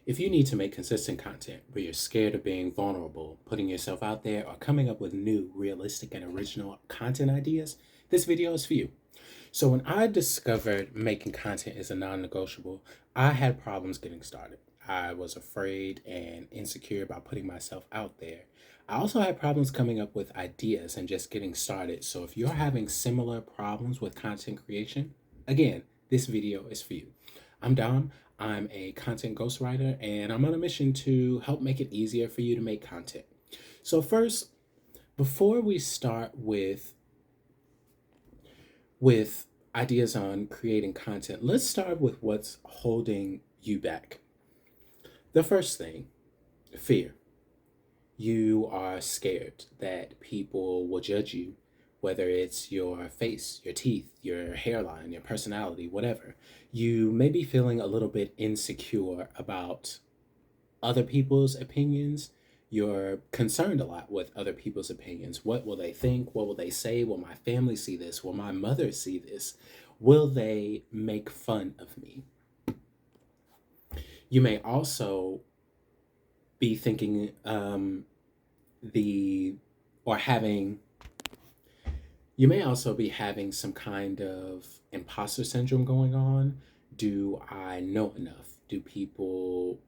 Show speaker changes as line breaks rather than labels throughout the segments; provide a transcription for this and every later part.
If you need to make consistent content, but you're scared of being vulnerable, putting yourself out there, or coming up with new, realistic, and original content ideas, this video is for you. So, when I discovered making content is a non negotiable, I had problems getting started. I was afraid and insecure about putting myself out there. I also had problems coming up with ideas and just getting started. So, if you're having similar problems with content creation, again, this video is for you. I'm Dom. I'm a content ghostwriter, and I'm on a mission to help make it easier for you to make content. So, first, before we start with ideas on creating content, let's start with what's holding you back. The first thing, fear. You are scared that people will judge you, whether it's your face, your teeth, your hairline, your personality, whatever. You may be feeling a little bit insecure about other people's opinions. You're concerned a lot with other people's opinions. What will they think? What will they say? Will my family see this? Will my mother see this? Will they make fun of me? You may also be thinking the or having you may also be having some kind of imposter syndrome going on. Do I know enough? Do people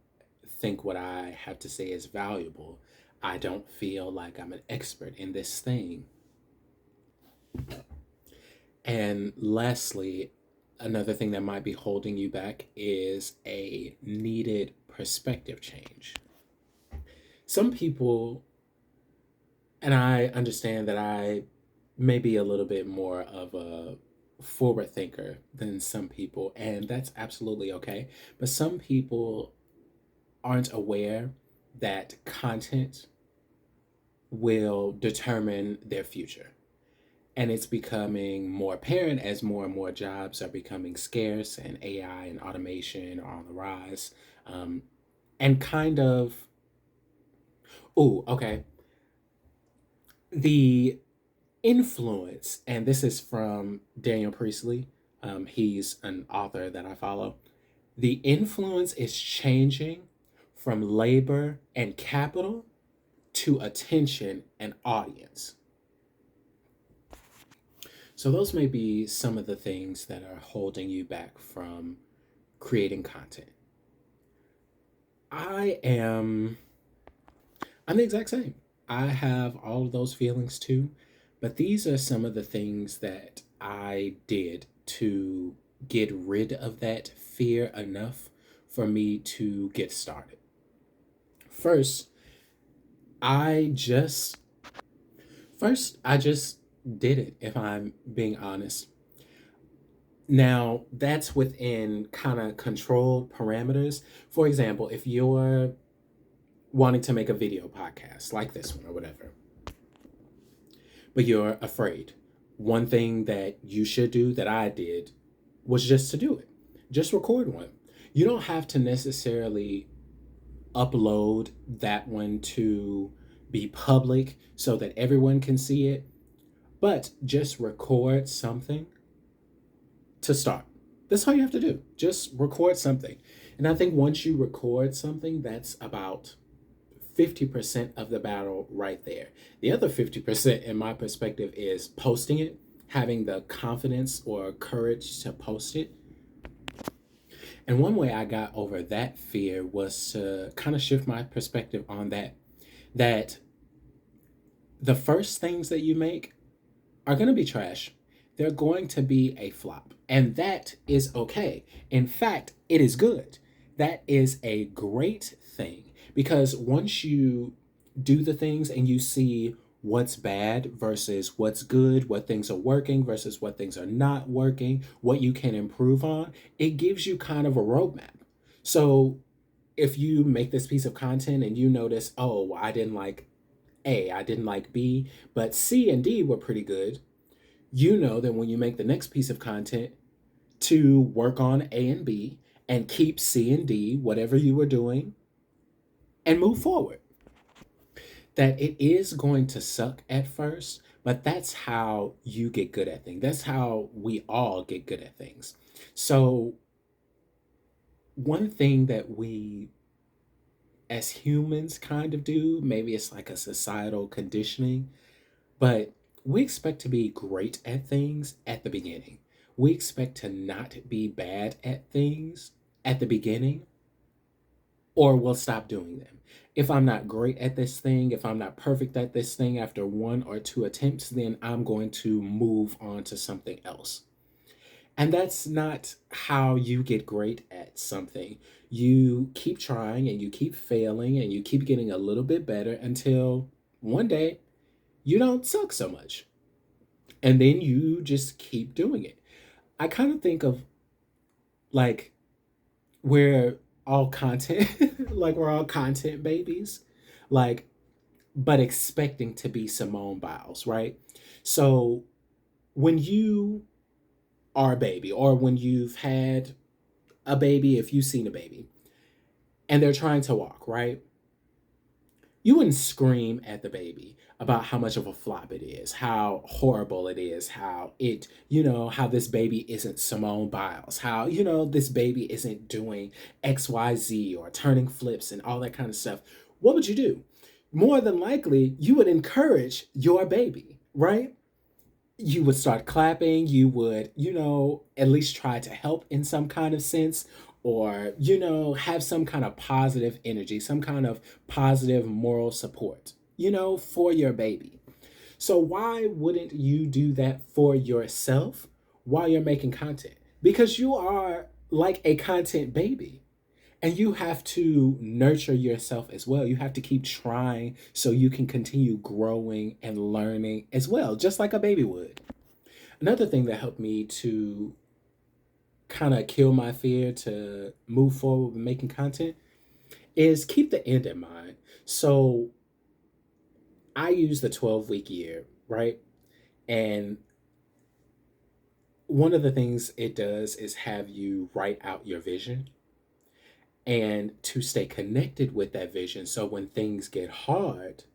think what I have to say is valuable? I don't feel like I'm an expert in this thing. And lastly, another thing that might be holding you back is a needed perspective change. Some people, and I understand that I may be a little bit more of a forward thinker than some people, and that's absolutely okay. But some people aren't aware that content will determine their future. And it's becoming more apparent as more and more jobs are becoming scarce and AI and automation are on the rise. Um, and kind of, oh, okay. The influence, and this is from Daniel Priestley, he's an author that I follow. The influence is changing from labor and capital to attention and audience. So, those may be some of the things that are holding you back from creating content. I am, I'm the exact same. I have all of those feelings too, but these are some of the things that I did to get rid of that fear enough for me to get started. First, I just I just did it, if I'm being honest. Now, that's within kind of controlled parameters. For example, if you're wanting to make a video podcast like this one or whatever, but you're afraid, one thing that you should do that I did was just to do it. Just record one. You don't have to necessarily upload that one to be public so that everyone can see it, but just record something to start. That's all you have to do. Just record something. And I think once you record something, that's about 50% of the battle right there. The other 50%, in my perspective, is posting it, having the confidence or courage to post it. And one way I got over that fear was to kind of shift my perspective on that the first things that you make are going to be trash. They're going to be a flop. And that is okay. In fact, it is good. That is a great thing because once you do the things and you see what's bad versus what's good, what things are working versus what things are not working, what you can improve on, it gives you kind of a roadmap. So if you make this piece of content and you notice, oh, I didn't like A, I didn't like B, but C and D were pretty good, you know that when you make the next piece of content to work on A and B and keep C and D, whatever you were doing, and move forward. That it is going to suck at first, but that's how you get good at things. That's how we all get good at things. So, one thing that we as humans kind of do. Maybe it's like a societal conditioning, but we expect to be great at things at the beginning. We expect to not be bad at things at the beginning, or we'll stop doing them. If I'm not great at this thing, if I'm not perfect at this thing after one or two attempts, then I'm going to move on to something else. And that's not how you get great at something. You keep trying and you keep failing and you keep getting a little bit better until one day you don't suck so much. And then you just keep doing it. I kind of think of like we're all content, like we're all content babies, like, but expecting to be Simone Biles, right? So when you are a baby, or when you've had a baby, if you've seen a baby and they're trying to walk, right? You wouldn't scream at the baby about how much of a flop it is, how horrible it is, how it, how this baby isn't Simone Biles, how, this baby isn't doing XYZ or turning flips and all that kind of stuff. What would you do? More than likely, you would encourage your baby, right? You would start clapping, you would, at least try to help in some kind of sense, or, have some kind of positive energy, some kind of positive moral support, for your baby. So why wouldn't you do that for yourself while you're making content? Because you are like a content baby. And you have to nurture yourself as well. You have to keep trying so you can continue growing and learning as well, just like a baby would. Another thing that helped me to kind of kill my fear to move forward with making content is keep the end in mind. So I use the 12-week year, right? And one of the things it does is have you write out your vision and to stay connected with that vision. So when things get hard,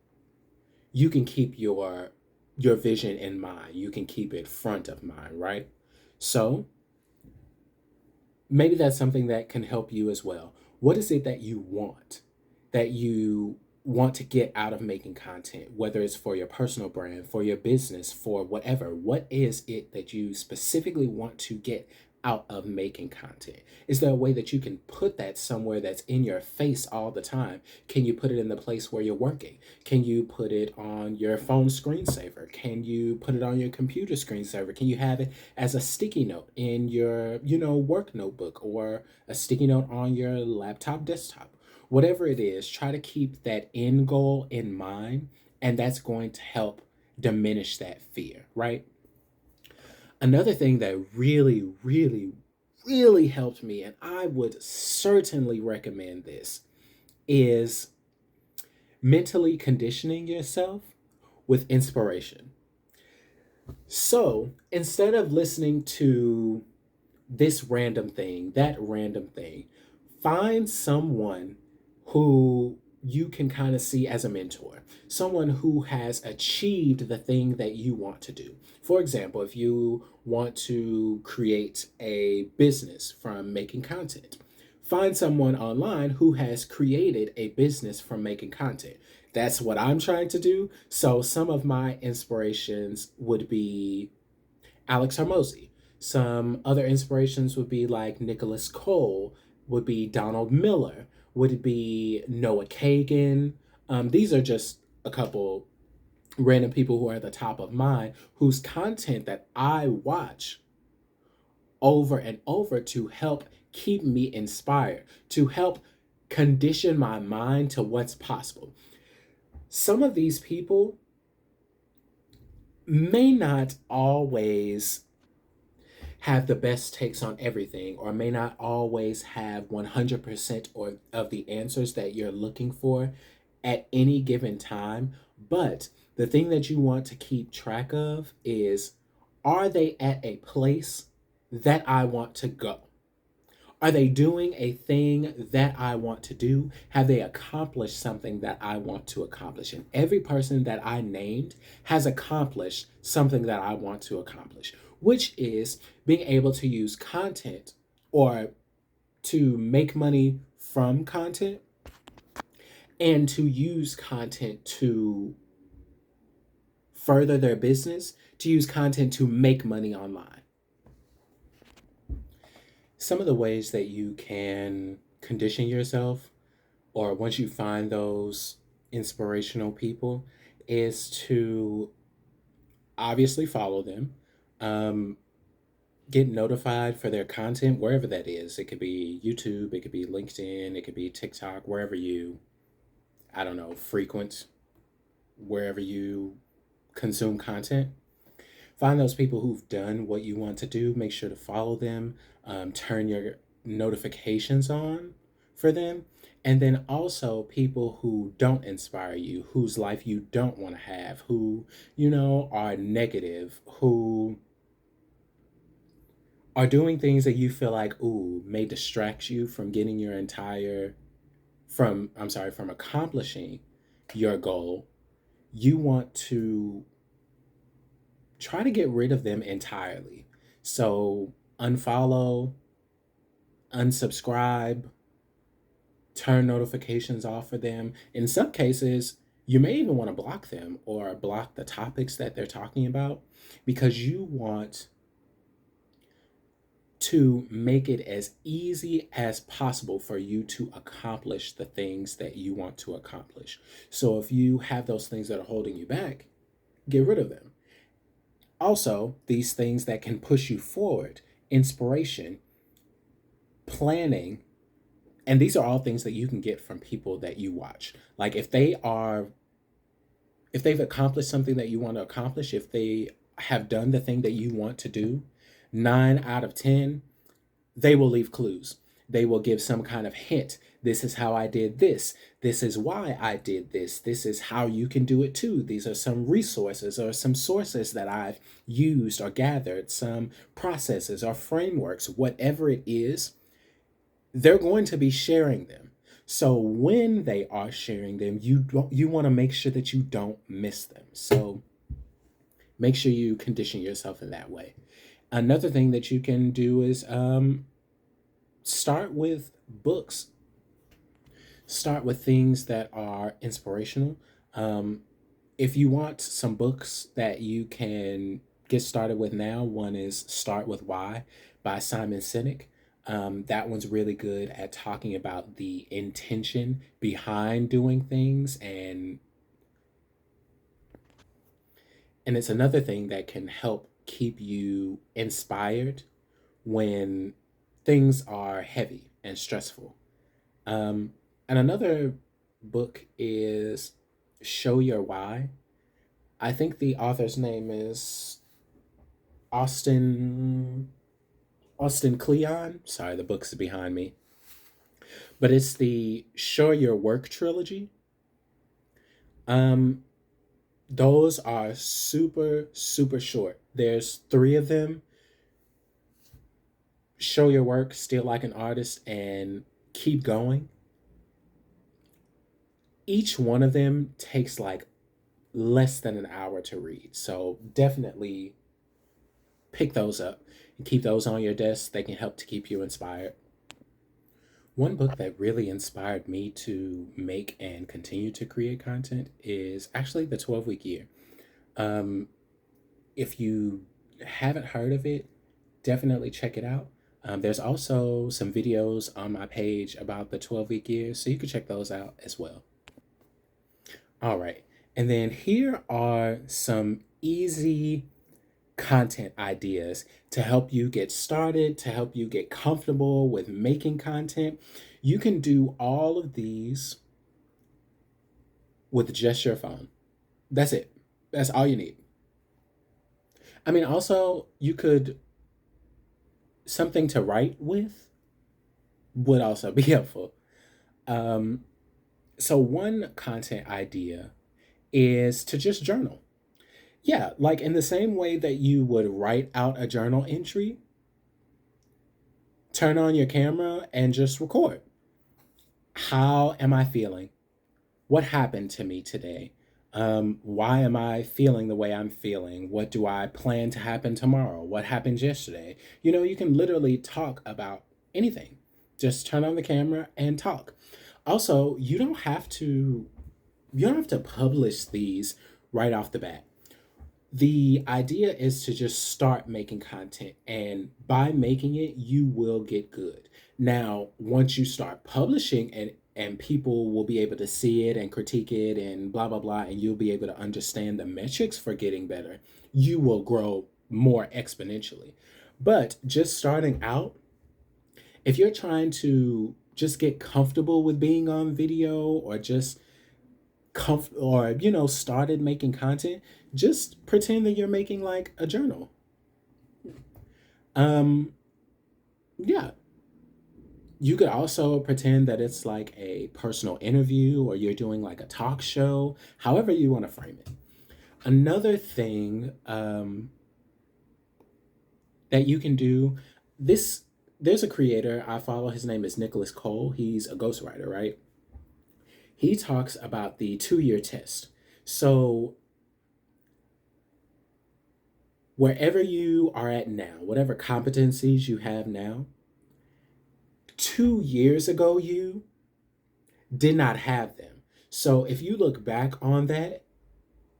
you can keep your vision in mind. You can keep it front of mind, right? So maybe that's something that can help you as well. What is it that you want? That you want to get out of making content, whether it's for your personal brand, for your business, for whatever. What is it that you specifically want to get out of making content? Is there a way that you can put that somewhere that's in your face all the time? Can you put it in the place where you're working? Can you put it on your phone screensaver? Can you put it on your computer screensaver? Can you have it as a sticky note in your, work notebook, or a sticky note on your laptop desktop? Whatever it is, try to keep that end goal in mind, and that's going to help diminish that fear, right? Another thing that really, really, really helped me, and I would certainly recommend this, is mentally conditioning yourself with inspiration. So instead of listening to this random thing, that random thing, find someone who you can kind of see as a mentor, someone who has achieved the thing that you want to do. For example, if you want to create a business from making content, find someone online who has created a business from making content. That's what I'm trying to do. So some of my inspirations would be Alex Hormozy. Some other inspirations would be like Nicholas Cole, would be Donald Miller, would it be Noah Kagan. These are just a couple random people who are at the top of mind, whose content that I watch over and over to help keep me inspired, to help condition my mind to what's possible. Some of these people may not always have the best takes on everything, or may not always have 100% or of the answers that you're looking for at any given time. But the thing that you want to keep track of is, are they at a place that I want to go? Are they doing a thing that I want to do? Have they accomplished something that I want to accomplish? And every person that I named has accomplished something that I want to accomplish, which is being able to use content, or to make money from content, and to use content to further their business, to use content to make money online. Some of the ways that you can condition yourself, or once you find those inspirational people, is to obviously follow them, um, get notified for their content wherever that is. It could be YouTube, it could be LinkedIn, it could be TikTok, wherever you, I don't know, frequent, wherever you consume content. Find those people who've done what you want to do, make sure to follow them, turn your notifications on for them. And then also people who don't inspire you, whose life you don't want to have, who, are negative, who are doing things that you feel like, ooh, may distract you from getting your entire, I'm sorry, from accomplishing your goal. You want to try to get rid of them entirely. So unfollow, unsubscribe, turn notifications off for them. In some cases, you may even want to block them or block the topics that they're talking about, because you want to make it as easy as possible for you to accomplish the things that you want to accomplish. So if you have those things that are holding you back, get rid of them. Also, these things that can push you forward, inspiration, planning, and these are all things that you can get from people that you watch. Like if they've accomplished something that you want to accomplish, if they have done the thing that you want to do, 9 out of 10, they will leave clues. They will give some kind of hint. This is how I did this. This is why I did this. This is how you can do it too. These are some resources or some sources that I've used or gathered, some processes or frameworks, whatever it is, they're going to be sharing them. So when they are sharing them, you want to make sure that you don't miss them. So make sure you condition yourself in that way. Another thing that you can do is start with books. Start with things that are inspirational. Um, if you want some books that you can get started with now, one is Start With Why by Simon Sinek. That one's really good at talking about the intention behind doing things, and it's another thing that can help keep you inspired when things are heavy and stressful. Um, and another book is Show Your Why. I think the author's name is Austin Austin Kleon. Sorry, the book's behind me, but it's the Show Your Work trilogy. Um, those are super super short. There's three of them: Show Your Work, Still Like an Artist, and Keep Going. Each one of them takes like less than an hour to read. So definitely pick those up and keep those on your desk. They can help to keep you inspired. One book that really inspired me to make and continue to create content is actually The 12-Week Year. Um, if you haven't heard of it, definitely check it out. There's also some videos on my page about the 12-week year, so you can check those out as well. All right. And then here are some easy content ideas to help you get started, to help you get comfortable with making content. You can do all of these with just your phone. That's it. That's all you need. I mean, also, you could, something to write with would also be helpful. Um, so, one content idea is to just journal. Yeah, like in the same way that you would write out a journal entry, turn on your camera and just record. How am I feeling? What happened to me today? Why am I feeling the way I'm feeling? What do I plan to happen tomorrow? What happened yesterday? You can literally talk about anything. Just turn on the camera and talk. Also, you don't have to publish these right off the bat. The idea is to just start making content, and by making it you will get good. Now once you start publishing, and people will be able to see it and critique it and blah blah blah, and you'll be able to understand the metrics for getting better, you will grow more exponentially. But just starting out, if you're trying to just get comfortable with being on video, or just or started making content, just pretend that you're making like a journal. um yeah, you could also pretend that it's like a personal interview, or you're doing like a talk show, however you want to frame it. Another thing that you can do, this there's a creator I follow, his name is Nicholas Cole, he's a ghostwriter, right? He talks about the 2-year test. So wherever you are at now, whatever competencies you have now, 2 years ago you did not have them. So if you look back on that,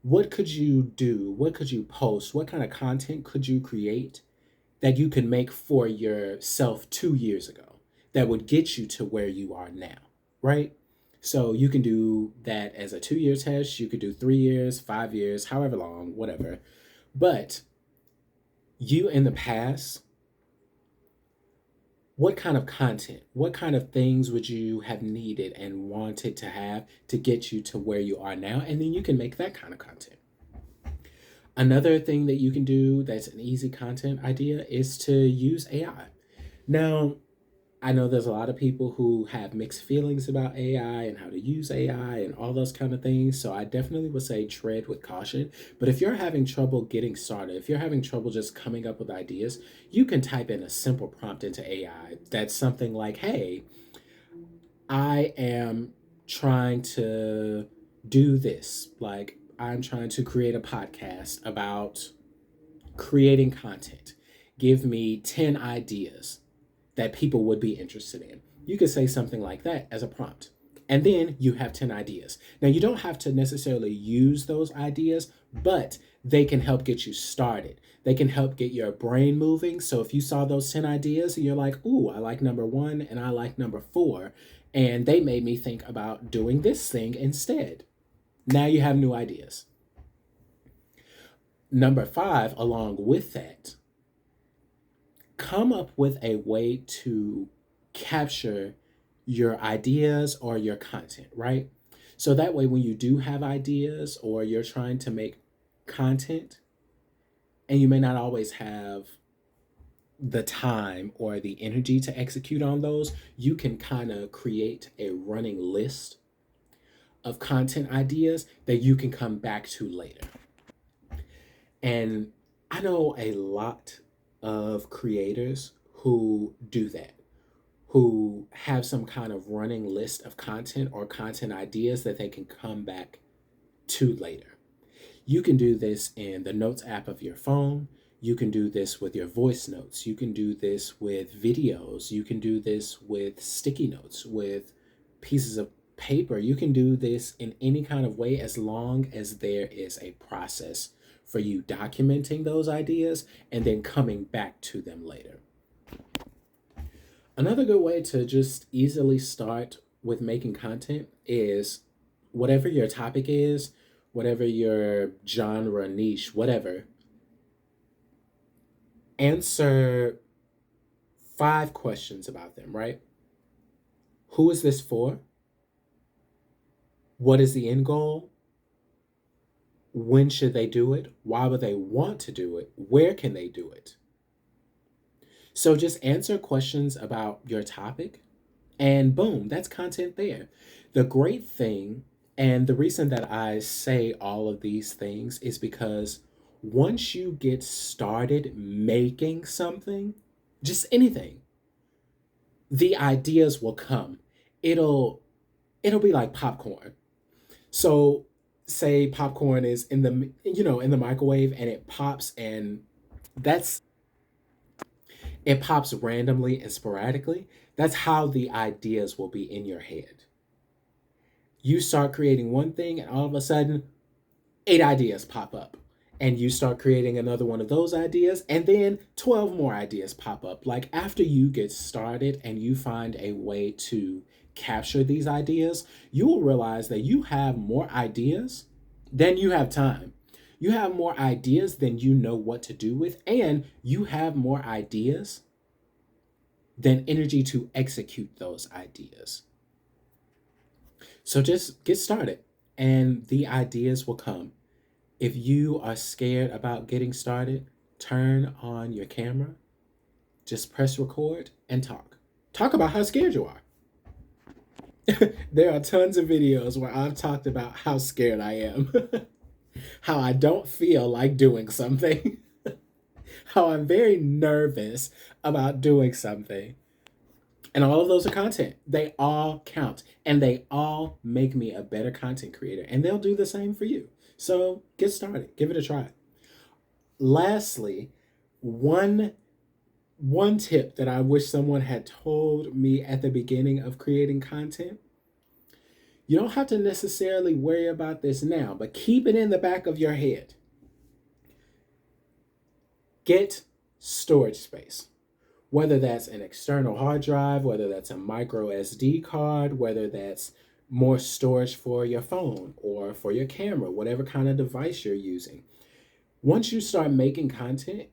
what could you do? What could you post? What kind of content could you create that you could make for yourself 2 years ago that would get you to where you are now, right? So you can do that as a 2-year test. You could do 3 years, 5 years, however long, whatever. But you in the past, what kind of content, what kind of things would you have needed and wanted to have to get you to where you are now? And then you can make that kind of content. Another thing that you can do that's an easy content idea is to use AI. Now, I know there's a lot of people who have mixed feelings about AI and how to use AI and all those kind of things. So I definitely would say tread with caution. But if you're having trouble getting started, if you're having trouble just coming up with ideas, you can type in a simple prompt into AI that's something like, hey, I am trying to do this. Like, I'm trying to create a podcast about creating content. Give me 10 ideas that people would be interested in. You could say something like that as a prompt. And then you have 10 ideas. Now, you don't have to necessarily use those ideas, but they can help get you started. They can help get your brain moving. So if you saw those 10 ideas and you're like, ooh, I like number one and I like number four, and they made me think about doing this thing instead. Now you have new ideas. Number five, along with that, come up with a way to capture your ideas or your content, right? So that way, when you do have ideas or you're trying to make content, and you may not always have the time or the energy to execute on those, you can kind of create a running list of content ideas that you can come back to later. And I know a lot of creators who do that, who have some kind of running list of content or content ideas that they can come back to later. You can do this in the Notes app of your phone. You can do this with your voice notes. You can do this with videos. You can do this with sticky notes, with pieces of paper. You can do this in any kind of way as long as there is a process for you documenting those ideas and then coming back to them later. Another good way to just easily start with making content is whatever your topic is, whatever your genre, niche, whatever, answer 5 questions about them, right? Who is this for? What is the end goal? When should they do it? Why would they want to do it? Where can they do it? So just answer questions about your topic, and boom, that's content there. The great thing, and the reason that I say all of these things, is because once you get started making something, just anything, the ideas will come. It'll it'll be like popcorn. So say popcorn is in the in the microwave, and it pops, and that's it pops randomly and sporadically. That's how the ideas will be in your head. You start creating one thing, and all of a sudden, 8 ideas pop up. And you start creating another one of those ideas, and then 12 more ideas pop up. Like after you get started and you find a way to capture these ideas, you will realize that you have more ideas than you have time. You have more ideas than you know what to do with, and you have more ideas than energy to execute those ideas. So just get started, and the ideas will come. If you are scared about getting started, turn on your camera, just press record and talk. Talk about how scared you are. There are tons of videos where I've talked about how scared I am, how I don't feel like doing something, how I'm very nervous about doing something. And all of those are content. They all count and they all make me a better content creator. And they'll do the same for you. So get started, give it a try. Lastly, one one tip that I wish someone had told me at the beginning of creating content. You don't have to necessarily worry about this now, but keep it in the back of your head. Get storage space. Whether that's an external hard drive, whether that's a micro SD card, whether that's more storage for your phone or for your camera, whatever kind of device you're using. Once you start making content,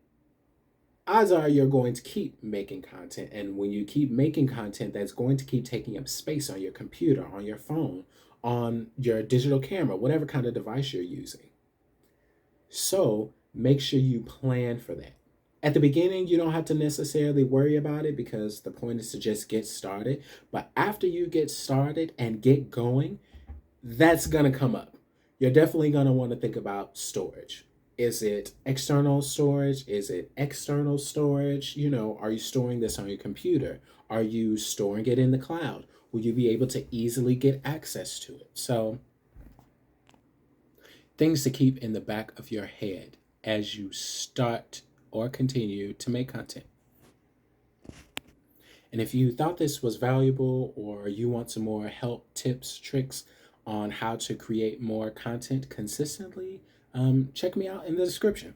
odds are you're going to keep making content. And when you keep making content, that's going to keep taking up space on your computer, on your phone, on your digital camera, whatever kind of device you're using. So make sure you plan for that. At the beginning, you don't have to necessarily worry about it because the point is to just get started. But after you get started and get going, that's going to come up. You're definitely going to want to think about storage. Is it external storage? Is it external storage? Are you storing this on your computer? Are you storing it in the cloud? Will you be able to easily get access to it? So, things to keep in the back of your head as you start or continue to make content. And if you thought this was valuable or you want some more help, tips, tricks on how to create more content consistently, check me out in the description.